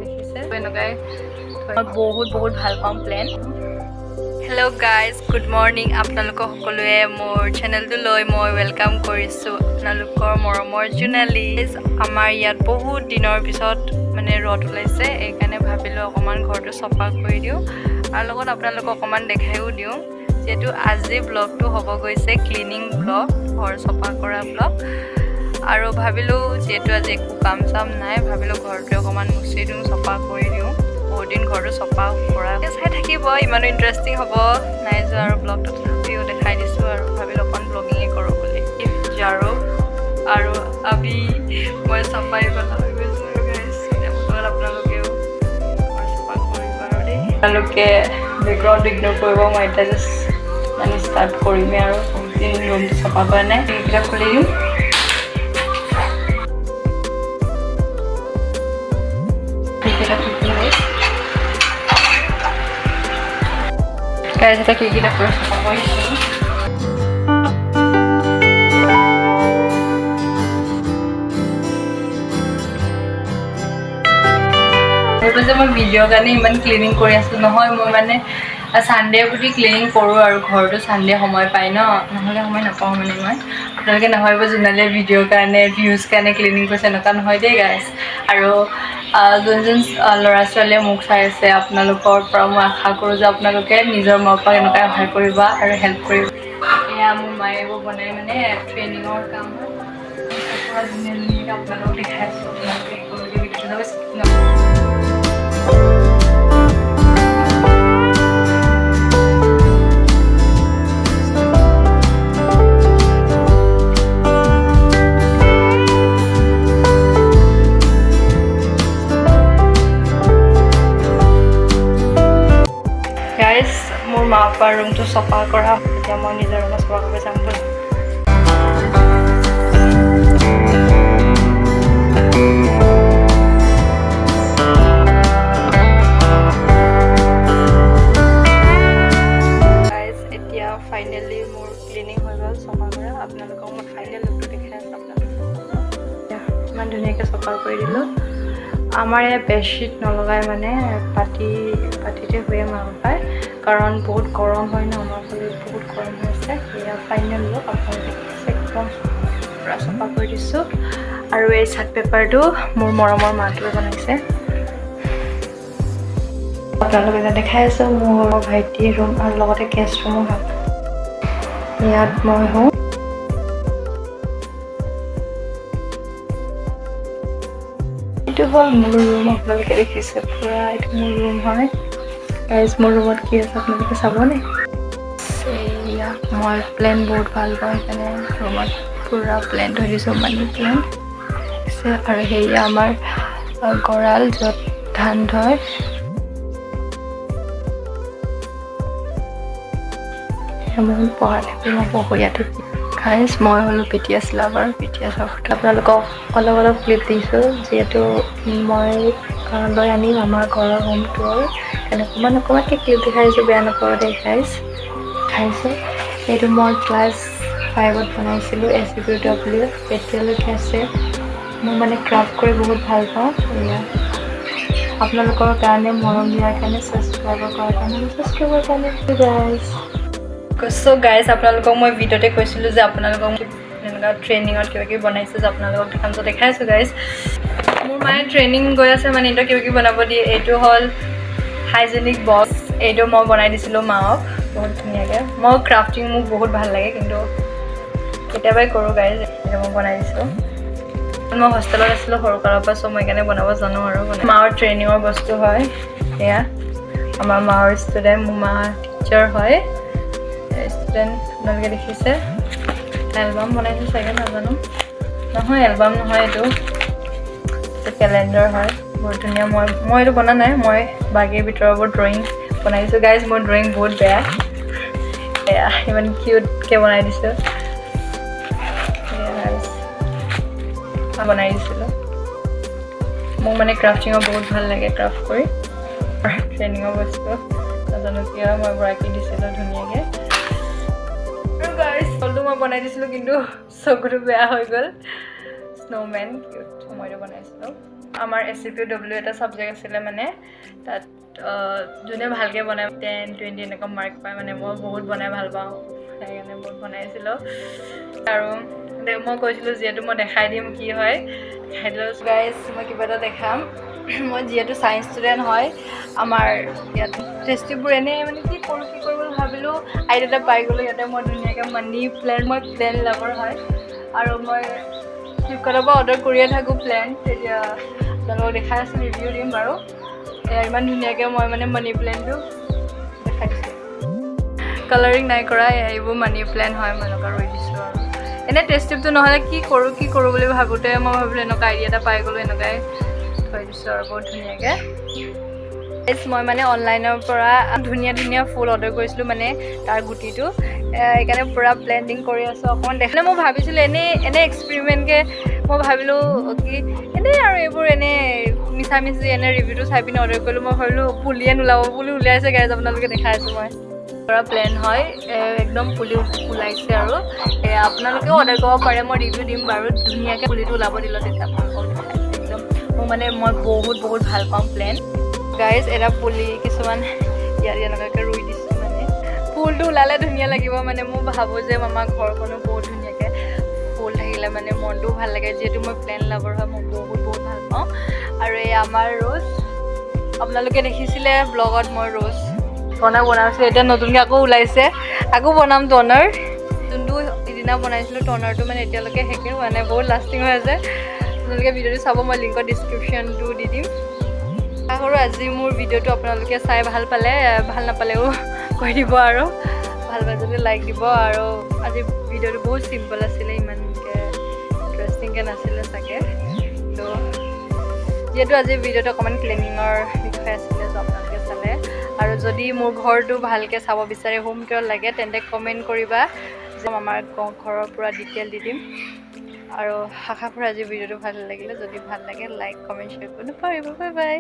দেখিছে এনেকৈ বহুত ভাল পাম প্লেন হেল্ল' গাইজ গুড মৰ্ণিং আপোনালোকক সকলোৱে মোৰ চেনেলটোলৈ মই ৱেলকাম কৰিছোঁ আপোনালোকৰ মৰমৰ জোনালী আমাৰ ইয়াত বহুত দিনৰ পিছত মানে ৰ'দ ওলাইছে এইকাৰণে ভাবিলোঁ অকণমান ঘৰটো চফা কৰি দিওঁ আৰু লগত আপোনালোকক অকণমান দেখাইও দিওঁ যিহেতু আজি ব্লগটো হ'ব গৈছে ক্লিনিং ব্লগ ঘৰ চফা কৰা ব্লগ আৰু ভাবিলোঁ যিহেতু আজি একো কাম চাম নাই ভাবিলোঁ ঘৰটো অকণমান মুচি দিওঁ চফা কৰি দিওঁ বহুত দিন ঘৰটো চফা কৰা চাই থাকিব ইমানো ইণ্টাৰেষ্টিং হ'ব নাই যোৱা আৰু ব্লগটো তথাপিও দেখাই দিছোঁ আৰু ভাবিলোঁ অকণ ব্লগিঙে কৰোঁ বুলি ঝাৰু আৰু আমি মই চাফাই কথা হৈ গৈছোঁ আৰু গাইজ আপোনালোকেও ঘৰ চফা কৰিব আৰু দেই আপোনালোকে বেকগ্ৰাউণ্ড ইগন'ৰ কৰিব মই এতিয়া জাষ্ট মানে ষ্টাৰ্ট কৰিমেই আৰু বহুত দিন ৰুমটো চফা কৰা নাই সেইকেইটা খুলি দিওঁ Guys, kita kayak gini terus apa itu? মই ভিডিঅ'ৰ কাৰণে ইমান ক্লিনিং কৰি আছোঁ নহয় মই মানে ছানডে বুলি ক্লিনিং কৰোঁ আৰু ঘৰটো ছানডে সময় পায় ন নহ'লে সময় নাপাওঁ মানে মই আপোনালোকে নাভাবিব জোনালীয়ে ভিডিঅ'ৰ কাৰণে ভিউজ কাৰণে ক্লিনিং কৰিছে এনেকুৱা নহয় দেই গাইজ আৰু যোন ল'ৰা ছোৱালীয়ে মোক চাই আছে আপোনালোকৰ পৰা মই আশা কৰোঁ যে আপোনালোকে নিজৰ মা পাপাক এনেকৈ সহায় কৰিবা আৰু হেল্প কৰিবা এয়া মোৰ মায়ে এইবোৰ বনাই মানে ট্ৰেইনিঙৰ কাম পৰা ধুনীয়াকৈ আপোনালোকক দেখাই আছোঁ মোৰ মা পাপাৰ ৰুমটো চফা কৰা এতিয়া মই নিজৰ ৰুমত চফা কৰিব যাম বুলি এতিয়া ফাইনেলি মোৰ ক্লিনিং হৈ গ'ল চফা কৰা আপোনালোকক মই ফাইনেল লুকটো দেখাই আছোঁ আপোনালোকক ইমান ধুনীয়াকৈ চফা কৰি দিলোঁ আমাৰ ইয়াত বেডশ্বীট নলগাই মানে পাতিতে শুৱে মা পাপাই কাৰণ বহুত গৰম হয় ন আমাৰ ফালে বহুত গৰম হৈছে সেয়া ফাইনেল লুক আপোনালোকে একদম পূৰা চফা কৰি দিছোঁ আৰু এই চাৰ্ট পেপাৰটো মোৰ মৰমৰ মাটোৱে বনাইছে আপোনালোকে এতিয়া দেখাই আছোঁ মোৰ ভাইটিৰ ৰুম আৰু লগতে গেষ্ট ৰুমো হয় ইয়াত মই হওঁ এইটো হ'ল মোৰ ৰুম আপোনালোকে দেখিছে পূৰা এইটো মোৰ ৰুম হয় গাইজ মোৰ ৰুমত কি আছে আপোনালোকে চাবনে এয়া মই প্লেন বহুত ভাল পাওঁ সেইকাৰণে ৰুমত পূৰা প্লেন থৈ দিছোঁ মানি প্লেন আৰু সেয়া আমাৰ গঁৰাল য'ত ধান থয় মই পঢ়া থাকি মই পঢ়ো ইয়াতে গাইজ মই হ'লোঁ পিটিএছ লাভাৰ পিটিএছৰ ফটো আপোনালোকক অলপ ক্লিপ দিছোঁ যিহেতু মই লৈ আনিম আমাৰ ঘৰৰ হোম টুৰ অকণমানকৈ ক্লিপ দেখাইছোঁ বেয়া নাপাব দেই গাইজ দেখাইছোঁ এইটো মই ক্লাছ 5ত বনাইছিলোঁ SCW এতিয়ালৈকে আছে মই মানে ক্ৰাফ্ট কৰি বহুত ভাল পাওঁ এয়া আপোনালোকৰ কাৰণে মৰম দিয়াৰ কাৰণে ছাবস্ক্ৰাইবৰ কৰাৰ কাৰণে গাইজ চ' গাইজ আপোনালোকক মই ভিডিঅ'তে কৈছিলোঁ যে আপোনালোকক এনেকুৱা ট্ৰেইনিঙত কিবা কিবি বনাইছোঁ যে আপোনালোকক দেখাম চ' দেখাইছোঁ গাইজ মোৰ মায়ে ট্ৰেইনিং গৈ আছে মানে এতিয়া কিবা কিবি বনাব দিয়ে এইটো হ'ল হাইজেনিক বক্স এইটো মই বনাই দিছিলোঁ মাক বহুত ধুনীয়াকৈ মই ক্ৰাফটিং মোক বহুত ভাল লাগে কিন্তু কেতিয়াবাই কৰোঁ গাইজ এইটো মই বনাই দিছোঁ মই হোষ্টেলত আছিলোঁ সৰুকালৰ পৰা চ' মই সেইকাৰণে বনাব জানো আৰু মাৰ ট্ৰেইনিঙৰ বস্তু হয় এয়া আমাৰ মাৰ ষ্টুডেণ্ট মোৰ মা টিচাৰ হয় ষ্টুডেণ্ট আপোনালোকে দেখিছে এলবাম বনাইছোঁ চাগে নাজানো নহয় এলবাম নহয় এইটো কেলেণ্ডাৰ হয় বহুত ধুনীয়া মই এইটো বনা নাই মই বাগীৰ ভিতৰৰ ওপৰত ড্ৰয়িং বনাই দিছোঁ গাইজ মোৰ ড্ৰয়িং বহুত বেয়া এয়া ইমান কিউটকৈ বনাই দিছোঁ বনাই দিছিলোঁ মোক মানে ক্ৰাফটিঙৰ বহুত ভাল লাগে ক্ৰাফ্ট কৰি ট্ৰেইনিঙৰ বস্তু নাজানো কিয় মই গৰাকী দিছিলোঁ ধুনীয়াকৈ আৰু গাইজ তলটো মই বনাই দিছিলোঁ কিন্তু চকুটো বেয়া হৈ গ'ল স্ন'মেন কিউট মইতো বনাইছিলোঁ আমাৰ SCPW এটা ছাবজেক্ট আছিলে মানে তাত যোনে ভালকৈ বনাই 10-20 এনেকুৱা মাৰ্ক পায় মানে মই বহুত বনাই ভাল পাওঁ সেইকাৰণে বহুত বনাইছিলোঁ আৰু মই কৈছিলোঁ যিহেতু মই দেখাই দিম কি হয় দেখাই দিলোঁ গাইজ মই কিবা এটা দেখাম মই যিহেতু ছায়েন্স ষ্টুডেণ্ট হয় আমাৰ ইয়াত টেষ্টবোৰ এনেই মানে কি কৰোঁ বুলি ভাবিলোঁ আইডিয়া এটা পাই গ'লোঁ ইয়াতে মই ধুনীয়াকৈ মানি প্লেন মই প্লেন লাভাৰ হয় আৰু মই ফ্লিপকাৰ্টৰ পৰা অৰ্ডাৰ কৰিয়ে থাকোঁ প্লেন তেতিয়া আপোনালোকক দেখাই আছোঁ ৰিভিউ দিম বাৰু ইমান ধুনীয়াকৈ মই মানে মানি প্লেনটো দেখাই দিছোঁ কালাৰিং নাই কৰা এইবোৰ মানি প্লেন হয় মই এনেকুৱা ৰৈ দিছোঁ আৰু এনেই টেষ্ট টিপটো নহ'লে কি কৰোঁ বুলি ভাবোঁতে মই ভাবিলোঁ এনেকুৱা আইডিয়া এটা পাই গ'লোঁ এনেকুৱাই থৈ দিছোঁ আৰু বহুত ধুনীয়াকৈ মই মানে অনলাইনৰ পৰা ধুনীয়া ফুল অৰ্ডাৰ কৰিছিলোঁ মানে তাৰ গুটিটো সেইকাৰণে পূৰা প্লেনিং কৰি আছোঁ অকণমান দেখিলে মই ভাবিছিলোঁ এনেই এক্সপেৰিমেণ্টকৈ মই ভাবিলোঁ কি এনেই আৰু এইবোৰ এনেই মিছামিচি এনে ৰিভিউটো চাই পিনে অৰ্ডাৰ কৰিলোঁ মই ভাবিলোঁ পুলিয়ে নোলাব পুলি উলিয়াইছে গাইজ আপোনালোকে দেখাই আছোঁ মই পৰা প্লেন হয় একদম পুলি ওলাইছে আৰু আপোনালোকেও অৰ্ডাৰ কৰিব পাৰে মই ৰিভিউ দিম বাৰু ধুনীয়াকৈ পুলিটো ওলাব দিলোঁ তেতিয়া আপোনালোকক দেখাইছোঁ একদম মই বহুত ভাল পাওঁ প্লেন গাইজ এটা পুলি কিছুমান ইয়াত এনেকুৱাকৈ ৰুই দিছোঁ মানে ফুলটো ওলালে ধুনীয়া লাগিব মানে মই ভাবোঁ যে আমাৰ ঘৰখনো বহুত ধুনীয়াকৈ ফুল থাকিলে মানে মনটোও ভাল লাগে যিহেতু মই প্লেন লাভাৰ হয় মই বহুত ভাল পাওঁ আৰু এই আমাৰ ৰ'জ আপোনালোকে দেখিছিলে ব্লগত মই ৰ'জ টনাৰ বনাইছিলোঁ এতিয়া নতুনকৈ আকৌ ওলাইছে আকৌ বনাম টনাৰ যোনটো সিদিনা বনাইছিলোঁ টনাৰটো মানে এতিয়ালৈকে শেষে হোৱা নাই বহুত লাষ্টিং হৈ আছে আপোনালোকে ভিডিঅ'টো চাব মই লিংকত ডিছক্ৰিপশ্যনটো দি দিম আশা কৰোঁ আজি মোৰ ভিডিঅ'টো আপোনালোকে চাই ভাল পালে ভাল নাপালেও কৈ দিব আৰু ভাল পালে যদি লাইক দিব আৰু আজি ভিডিঅ'টো বহুত চিম্পল আছিলে ইমানকৈ ইণ্টাৰেষ্টিংকৈ নাছিলে চাগে তো যিহেতু আজি ভিডিঅ'টো অকণমান ক্লিনিঙৰ বিষয়ে আছিলে চ' আপোনালোকে চালে আৰু যদি মোৰ ঘৰটো ভালকৈ চাব বিচাৰে হোম টুৰ লাগে তেন্তে কমেণ্ট কৰিবা যে আমাৰ ঘৰৰ পূৰা ডিটেইল দি দিম আৰু আশা কৰোঁ আজি ভিডিঅ'টো ভাল লাগিলে যদি ভাল লাগে লাইক কমেণ্ট শ্বেয়াৰ কৰিব পাৰিব বাই